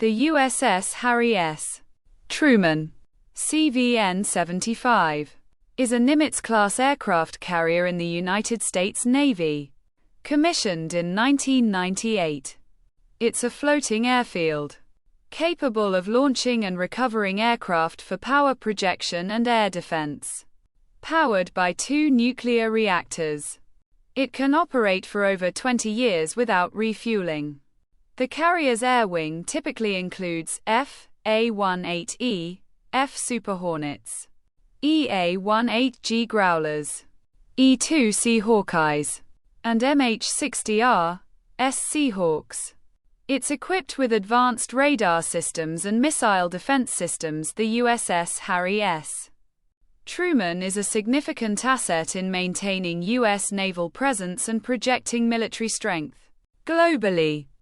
The USS Harry S. Truman, CVN-75, is a Nimitz-class aircraft carrier in the United States Navy. Commissioned in 1998. It's a floating airfield, capable of launching and recovering aircraft for power projection and air defense. Powered by 2 nuclear reactors, it can operate for over 20 years without refueling. The carrier's air wing typically includes F/A-18E, F Super Hornets, EA-18G Growlers, E-2C Hawkeyes, and MH-60R, S Seahawks. It's equipped with advanced radar systems and missile defense systems. The USS Harry S. Truman is a significant asset in maintaining U.S. naval presence and projecting military strength globally.